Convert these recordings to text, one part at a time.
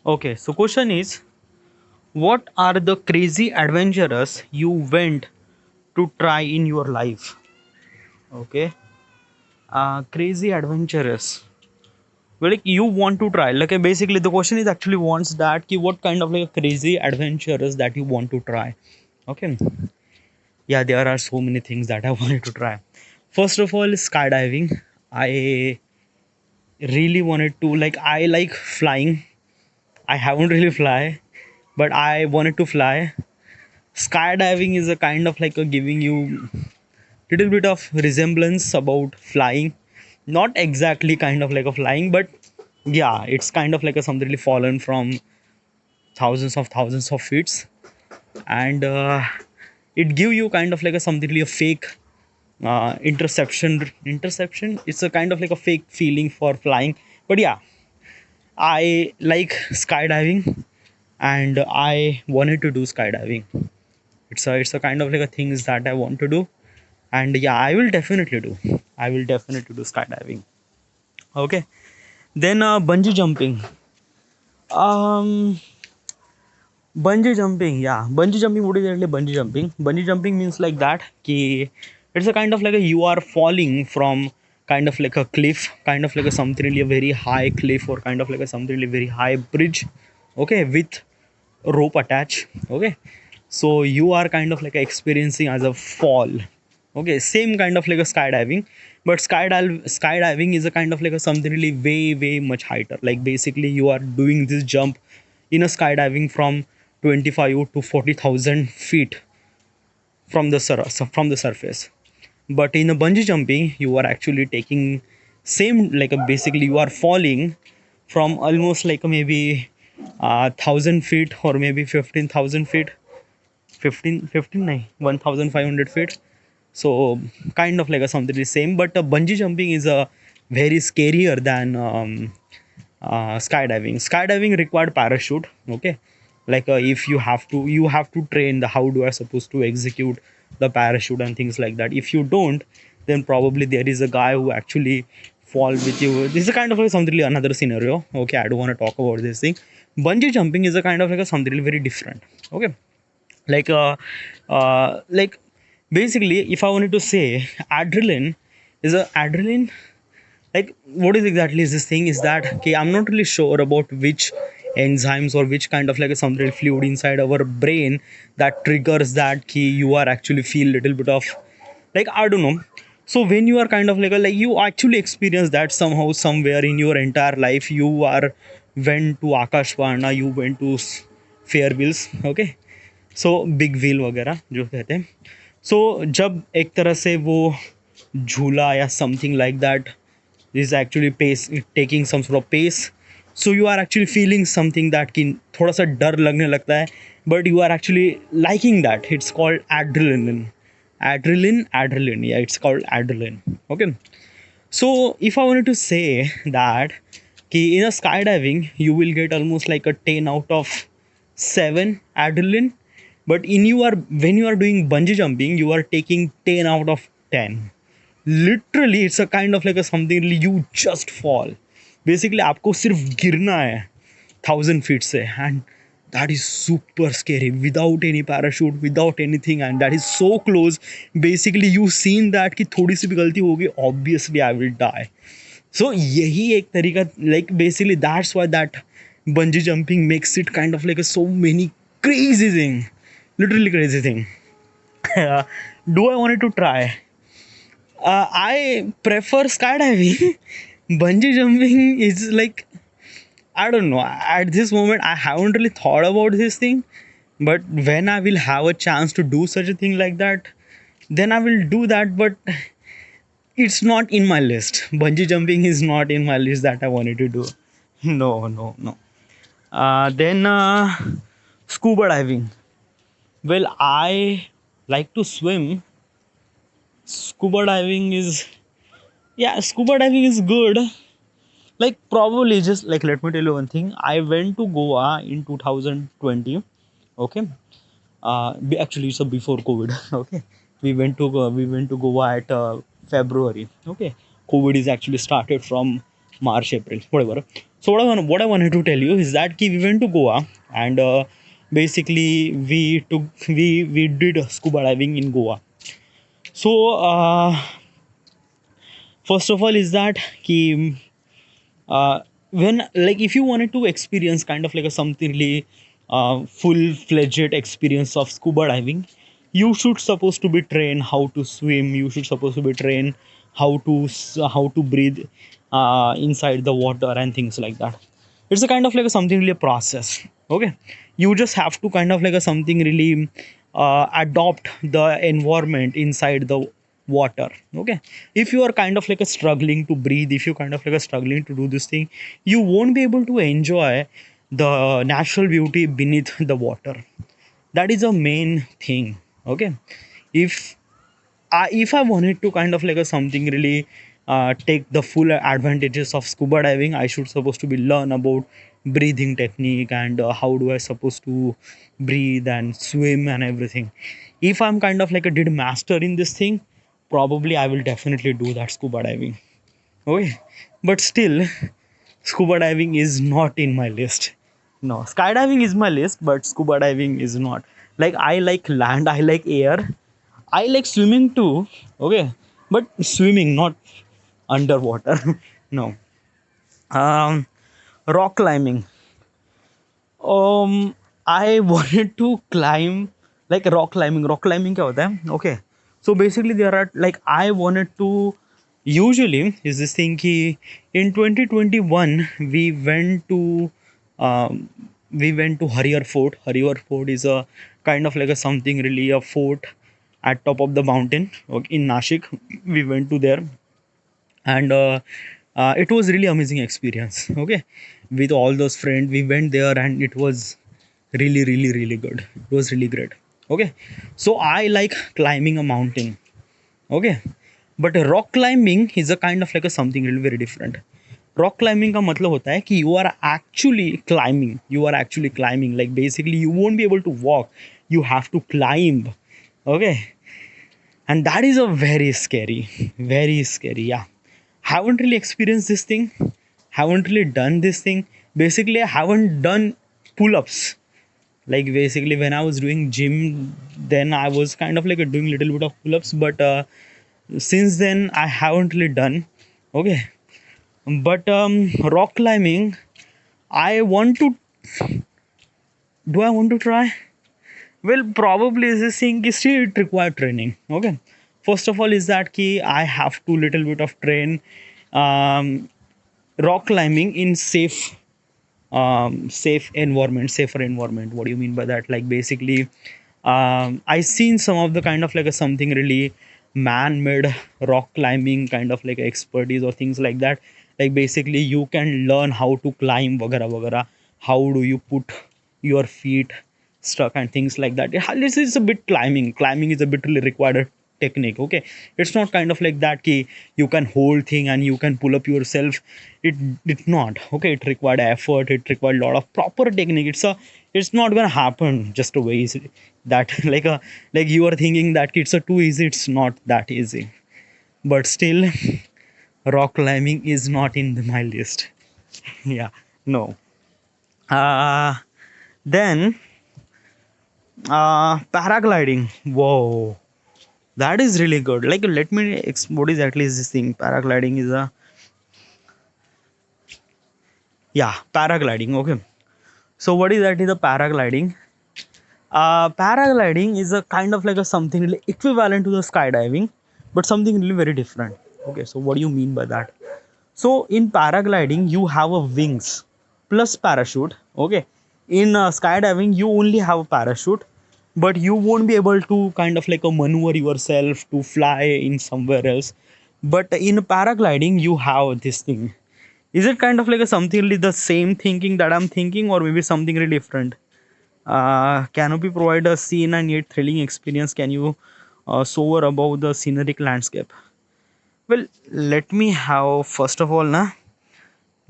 Okay, so question is, what are the crazy adventures you went to try in your life? Okay, crazy adventures. Well, like you want to try. Like basically, the question is actually wants that ki what kind of like crazy adventures that you want to try. Okay, yeah, there are so many things that I wanted to try. First of all, skydiving. I really wanted to like. I like flying. I haven't really fly, but I wanted to fly. Skydiving is a kind of like a giving you little bit of resemblance about flying, not exactly kind of like a flying, but yeah, it's kind of like a something really fallen from thousands of feet, and it give you kind of like a something really a fake interception. It's a kind of like a fake feeling for flying, but yeah, I like skydiving and I wanted to do skydiving. It's a kind of like a things that I want to do, and yeah, I will definitely do. I will definitely do skydiving. Okay, then bungee jumping. Um, Bungee jumping, yeah, bungee jumping. What is exactly bungee jumping? Bungee jumping means like that. Ki it's a kind of like a you are falling from kind of like a cliff, kind of like a something really a very high cliff or kind of like a something really very high bridge. Okay, with rope attached. Okay, so you are kind of like experiencing as a fall. Okay, same kind of like a skydiving, but skydiving is a kind of like a something really way much higher. Like basically you are doing this jump in a skydiving from 25 to 40,000 feet from the from the surface. But in a bungee jumping you are actually taking same like a basically you are falling from almost like a maybe 1,000 feet or maybe 15,000 feet, 15 nine 1,500 feet. So kind of like a something the same, but bungee jumping is a very scarier than skydiving required parachute. Okay, like if you have to train the how do I supposed to execute the parachute and things like that. If you don't, then probably there is a guy who actually fall with you. This is a kind of like something really another scenario. Okay, I don't want to talk about this thing. Bungee jumping is a kind of like a something really very different. Okay, like like basically if I wanted to say adrenaline is a adrenaline, like what is exactly is this thing is that okay, I'm not really sure about which enzymes or which kind of like a something fluid inside our brain that triggers that key you are actually feel little bit of like I don't know. So when you are kind of like you actually experience that somehow somewhere in your entire life, you are went to Akashvana, you went to Fairwheels. Okay, so big wheel वगैरह जो कहते हैं. सो जब एक तरह से वो झूला या something like that is actually pace taking some sort of pace, so you are actually feeling something that कि थोड़ा सा डर लगने लगता है, but you are actually liking that. It's called adrenaline या it's called adrenaline. Okay, so if I wanted to say that ki in a skydiving you will get almost like a 10 out of 7 adrenaline, but in you are when you are doing bungee jumping you are taking 10 out of 10. Literally it's a kind of like a something you just fall. Basically आपको सिर्फ गिरना है 1,000 feet से, and that is super scary without any parachute, without anything, and that is so close. Basically you seen that कि थोड़ी सी भी गलती होगी obviously I will die. So यही एक तरीका, like basically that's why that bungee jumping makes it kind of like a so many crazy thing, literally crazy thing. Do I wanted to try? I prefer skydiving. Bungee jumping is like I don't know. At this moment, I haven't really thought about this thing. But when I will have a chance to do such a thing like that, then I will do that. But it's not in my list. Bungee jumping is not in my list that I wanted to do. No, no, no. Then scuba diving. Well, I like to swim. Scuba diving is, yeah, scuba diving is good. Like probably just like let me tell you one thing. I went to Goa in 2020. Okay, actually it's before COVID. Okay, we went to Goa at February. Okay, COVID is actually started from March April whatever. So what I wanted to tell you is that we went to Goa, and basically we did scuba diving in Goa. So first of all is that ki, when like if you wanted to experience kind of like a something really full-fledged experience of scuba diving, you should supposed to be trained how to swim, you should supposed to be trained how to breathe inside the water and things like that. It's a kind of like a something really a process. Okay, you just have to kind of like a something really adopt the environment inside the water. Okay, if you are kind of like a struggling to breathe, if you kind of like a struggling to do this thing, you won't be able to enjoy the natural beauty beneath the water. That is a main thing. Okay, if if I wanted to kind of like a something really take the full advantages of scuba diving, I should supposed to be learn about breathing technique and how do I supposed to breathe and swim and everything. If I'm kind of like a did master in this thing, probably I will definitely do that scuba diving. Okay, but still, scuba diving is not in my list. No, skydiving is my list, but scuba diving is not. Like I like land, I like air, I like swimming too. Okay, but swimming, not underwater. No. Um, rock climbing. I wanted to climb like rock climbing. Rock climbing क्या होता है? Okay. So basically there are like I wanted to usually is this thing कि in 2021 um, we went to Harrier Fort. Harrier Fort is a kind of like a something really a fort at top of the mountain, okay, in Nashik. We went to there, and it was really amazing experience. Okay, with all those friends we went there, and it was really good. It was really great. Okay, so I like climbing a mountain. Okay, but rock climbing is a kind of like a something really very different. Rock climbing का मतलब होता है कि you are actually climbing like basically you won't be able to walk, you have to climb. Okay, and that is a very scary, yeah. Haven't really experienced this thing, haven't really done this thing. Basically I haven't done pull-ups. Like basically when I was doing gym, then I was kind of like doing little bit of pull-ups, but since then I haven't really done. Okay, but rock climbing, I want to, do I want to try? Well, probably is this thing is still it require training. Okay, first of all is that key I have to little bit of train um, rock climbing in safe environment, safer environment. What do you mean by that? Like basically I seen some of the kind of like a something really man-made rock climbing kind of like expertise or things like that. Like basically you can learn how to climb vagara vagara, how do you put your feet stuck and things like that. Yeah, this is a bit climbing is a bit really required technique. Okay, it's not kind of like that key you can hold thing and you can pull up yourself. It's not. Okay, it required effort, it required a lot of proper technique. It's not gonna happen just a way easy that like a like you are thinking that it's a too easy. It's not that easy, but still rock climbing is not in my list. Yeah, no. Then paragliding, whoa, that is really good. Like let me what exactly is this thing? Paragliding is a, yeah, paragliding. Okay, so what is that is a paragliding? Paragliding is a kind of like a something really equivalent to the skydiving, but something really very different. Okay, so what do you mean by that? So in paragliding, you have a wings plus parachute. Okay, in skydiving, you only have a parachute, but you won't be able to kind of like a maneuver yourself to fly in somewhere else. But in paragliding, you have this thing. Is it kind of like a something really the same thinking that I'm thinking, or maybe something really different? Canopy provide a scene and yet thrilling experience. Can you soar above the scenic landscape? Well, let me have first of all ना,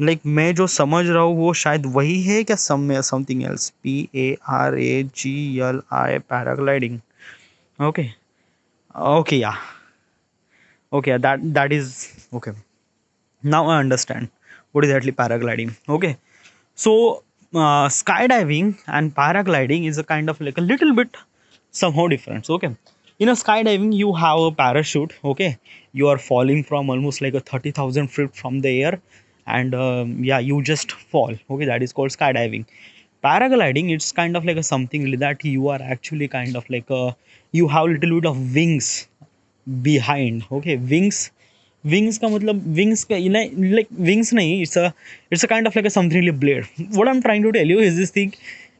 like मैं जो समझ रहा हूँ वो शायद वही है क्या, something else. PARAGLI paragliding. Okay, okay, या, okay, that is okay. Now I understand what is actually paragliding. Okay, so skydiving and paragliding is a kind of like a little bit somehow different. Okay, in a skydiving you have a parachute. Okay, you are falling from almost like a 30,000 feet from the air, and yeah, you just fall. Okay, that is called skydiving. Paragliding, it's kind of like a something really that you are actually kind of like a, you have little bit of wings behind. Okay, wings का मतलब wings का like wings नहीं, it's a kind of like a something really blade. What I'm trying to tell you is this thing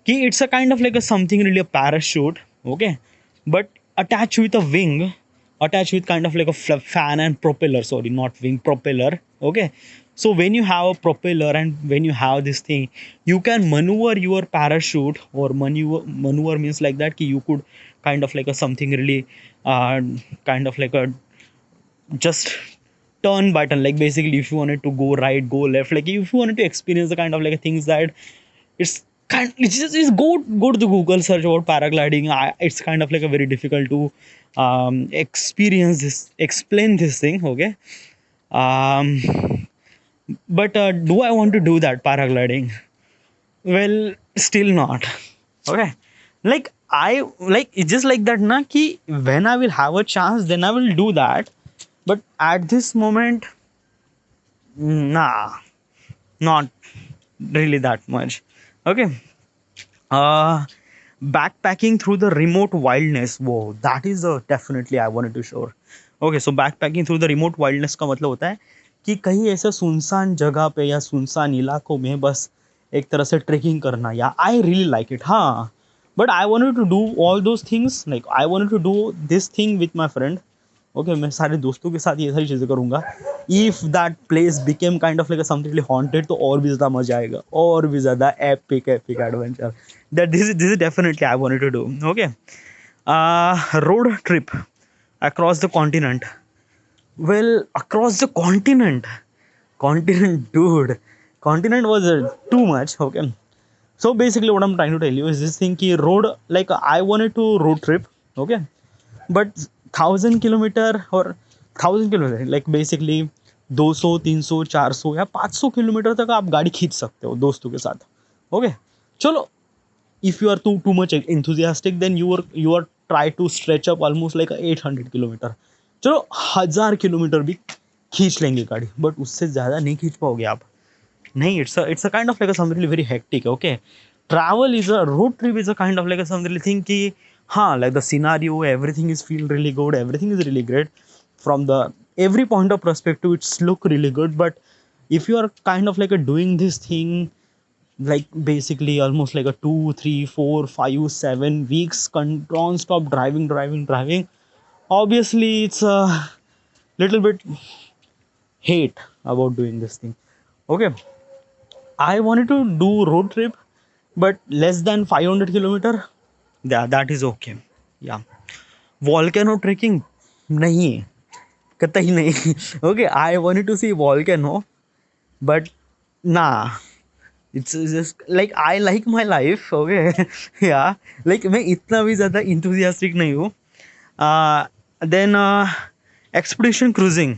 कि it's a kind of like a something really a parachute. Okay, but attached with a wing, attached with kind of like a fan and propeller, sorry, not wing, propeller. Okay, so when you have a propeller and when you have this thing, you can maneuver your parachute, or maneuver means like that कि you could kind of like a something really uh, kind of like a just turn button, like basically if you wanted to go right, go left, like if you wanted to experience the kind of like things that it's just it's go to the Google, search about paragliding. It's kind of like a very difficult to experience this, explain this thing. Okay, um, but do I want to do that paragliding? Well, still not. Okay, like I like it's just like that na ki when I will have a chance then I will do that, but at this moment, nah, not really that much. Okay, uh backpacking through the remote wildness, whoa, that is a definitely I wanted to show. Okay, so backpacking through the remote wildness का मतलब होता है कि कहीं ऐसे सुनसान जगह पे या सुनसान इलाकों में बस एक तरह से ट्रेकिंग करना, या आई रियली लाइक इट, हाँ, but I wanted to do all those things, like I wanted to do this thing with my friend. Okay, मैं सारे दोस्तों के साथ ये सारी चीज़ें करूँगा. If that place became kind of like something haunted, तो और भी ज़्यादा मजा आएगा, और भी ज़्यादा epic epic adventure. That this is definitely I wanted to do. Okay, road trip across the continent. Well, across the continent, dude, continent was too much. Okay, so basically what I'm trying to tell you is this thing ki road, like I wanted to road trip. Okay, but 1,000 kilometre or 1,000 kilometre, like basically 200, 300, 400 या 500 kilometre तक आप गाड़ी खींच सकते हो दोस्तों के साथ. ओके, चलो, if you are too much enthusiastic, then you are try to stretch up almost like 800 kilometre. चलो 1,000 किलोमीटर भी खींच लेंगे गाड़ी, बट उससे ज़्यादा नहीं खींच पाओगे आप. नहीं, it's a kind of like a something very hectic. Okay, travel is a road trip is a kind of like a something thing कि हाँ, like the scenario, everything is feel really good, everything is really great from the every point of perspective, it's look really good. But if you are kind of like a doing this thing like basically almost like a 2, 3, 4, 5, 7 weeks non-stop driving, obviously it's a little bit hate about doing this thing. Okay, I wanted to do road trip, but less than 500 kilometer, yeah, that is okay. Yeah, volcano trekking, nahi, कतई नहीं. Okay, I wanted to see volcano, but nah, it's just like I like my life. Okay, yeah, like मैं इतना भी ज़्यादा enthusiastic नहीं हूँ. Then expedition cruising,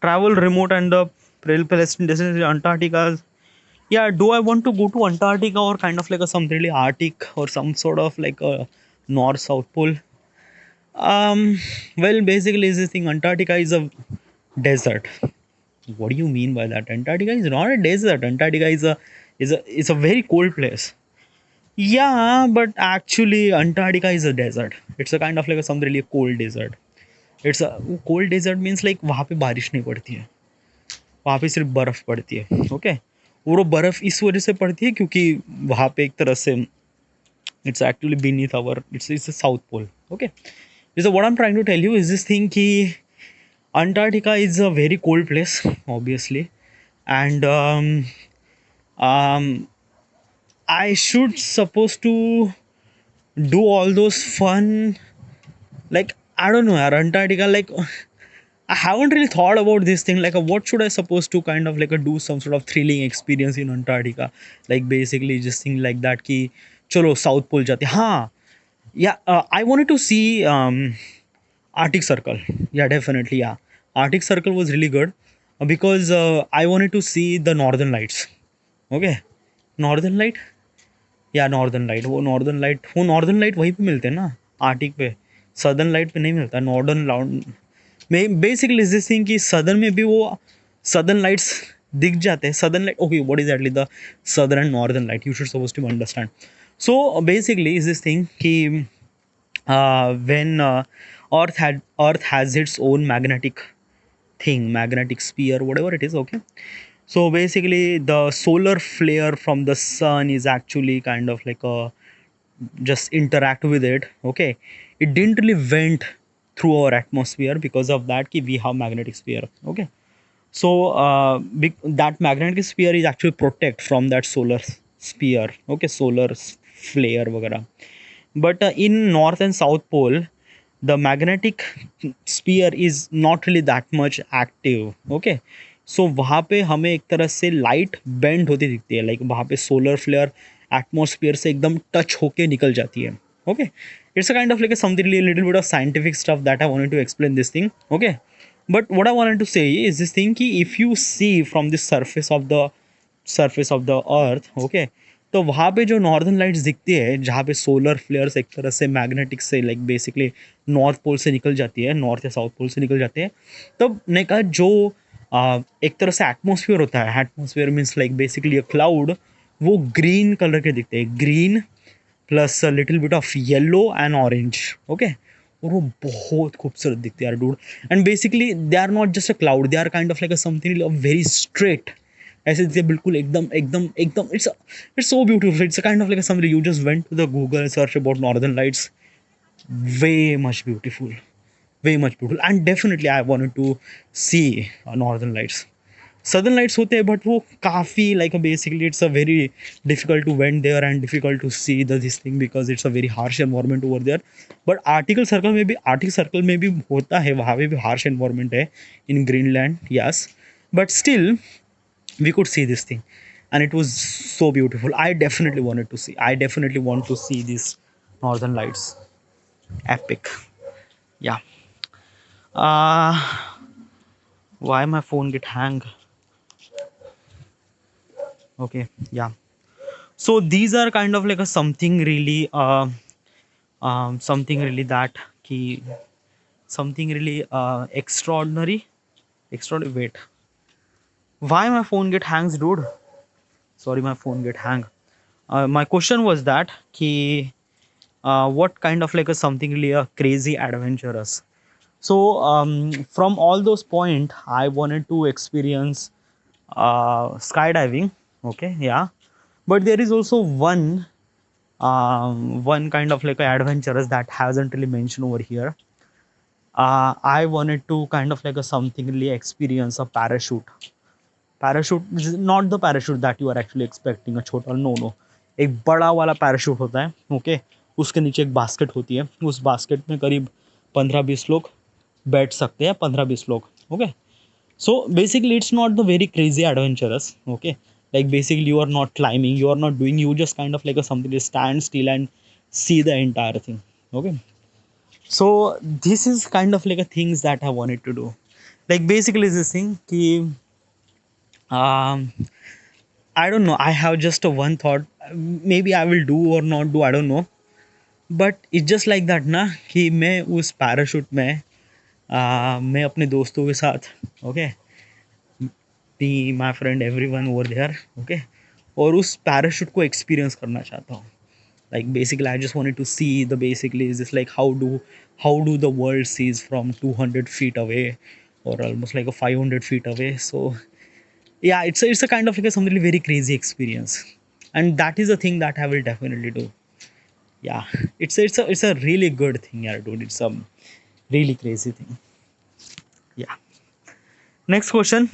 travel remote and the Palestine destination Antarctica. Yeah, do I want to go to Antarctica or kind of like a some really Arctic or some sort of like a North South Pole? Well, basically, is this thing Antarctica is a desert. What do you mean by that? Antarctica is not a desert. Antarctica is a very cold place. Yeah, but actually Antarctica is a desert. It's a kind of like a some really cold desert. It's a cold desert means like वहाँ पे बारिश नहीं पड़ती है, वहाँ पे सिर्फ बर्फ़ पड़ती है. ओके, और वो बर्फ़ इस वजह से पड़ती है क्योंकि वहाँ पे एक तरह से it's actually beneath our it's a south pole. Okay, so what I'm trying to tell you is this thing कि Antarctica is a very cold place, obviously, and um, I should supposed to do all those fun, like I don't know, Antarctica, like I haven't really thought about this thing. Like, what should I supposed to kind of like do some sort of thrilling experience in Antarctica? Like basically just think like that कि चलो South Pole जाते. हाँ, yeah, I wanted to see Arctic Circle. Yeah, definitely. Yeah, Arctic Circle was really good. because I wanted to see the northern lights. Okay, northern light, या northern light, वो northern light वहीं पे मिलते हैं ना, Arctic पे। Southern light पे नहीं मिलता, नॉर्दर्न लाउंड में बेसिकली दिस थिंग कि सदर्न में भी वो सदर्न लाइट्स दिख जाते हैं। Southern light, okay, what is एटली the southern and northern light, you should suppose to understand. So basically is this thing कि when earth has its own magnetic thing, magnetic sphere, whatever it is, okay. So basically the solar flare from the sun is actually kind of like a just interact with it, okay. It didn't really went through our atmosphere, because of that ki we have magnetic sphere, okay. So that magnetic sphere is actually protect from that solar sphere, okay, solar flare वगैरह. But in north and south pole, the magnetic sphere is not really that much active, okay. So वहाँ पे हमें एक तरह से light bend होती दिखती है, लाइक वहाँ पे सोलर फ्लेयर एटमॉस्फेयर से एकदम टच होके निकल जाती है, okay. It's a kind of like something little bit of scientific stuff that I wanted to explain this thing, okay. But what I wanted to say is this thing कि if you see from the surface of the earth, okay, तो वहाँ पे जो northern lights दिखती है, जहाँ पे solar flares एक तरह से मैग्नेटिक से लाइक बेसिकली नॉर्थ पोल से निकल जाती है, नॉर्थ या साउथ पोल से निकल जाते हैं, तब ने कहा जो एक तरह से एटमॉस्फेयर होता है, atmosphere means like basically a cloud, वो ग्रीन कलर के दिखते हैं, green plus little bit of yellow and orange, okay. और वो बहुत खूबसूरत दिखते हैं यार dude. And basically they are not just a cloud, they are kind of like something very straight, ऐसे दिखते बिल्कुल एकदम एकदम एकदम. It's so beautiful. It's a kind of like something you just went to the Google search about northern lights, way much beautiful, way much beautiful. And definitely I wanted to see northern lights. Southern lights होते हैं but वो काफ़ी like basically it's a very difficult to went there and difficult to see the this thing, because it's a very harsh environment over there. But arctic circle में भी होता है, वहाँ पे भी हार्श एनवायरनमेंट है in Greenland, yes. But still we could see this thing and it was so beautiful. I definitely want to see these northern lights. Epic. Yeah. uh why my phone get hang? Okay, yeah. So these are kind of like a something really something really that key, something really extraordinary. Wait, why my phone get hangs, dude? Sorry, my phone get hang. My question was that ki what kind of like a something really a crazy adventurous. So from all those point I wanted to experience skydiving, okay, yeah. But there is also one kind of like a adventurous that hasn't really mentioned over here. I wanted to kind of like a something really experience a parachute. Parachute not the parachute that you are actually expecting a छोटा, no no, एक बड़ा वाला parachute होता है, okay. उसके नीचे एक basket होती है, उस बास्केट में करीब 15-20 लोग बैठ सकते हैं, 15-20 लोग, okay. So basically it's not the very crazy adventurous, okay. Like basically you are not climbing, you are not doing, you just kind of like a something, stand still and see the entire thing, okay. So this is kind of like a things that I wanted to do. Like basically this thing ki um I don't know. I have just a one thought. Maybe I will do or not do. I don't know. But it's just like that ना कि मैं उस parachute में मैं अपने दोस्तों के साथ, okay, me my friend everyone over there, okay, और उस पैराशूट को एक्सपीरियंस करना चाहता हूँ. Like basically, I just wanted to see the basically is this like how do the world sees from 200 feet away or almost like a 500 feet away. So yeah, it's a kind of like a something very crazy experience, and that is a thing that I will definitely do. Yeah, it's a really good thing, yeah, dude. It's a really crazy thing. Yeah. Next question.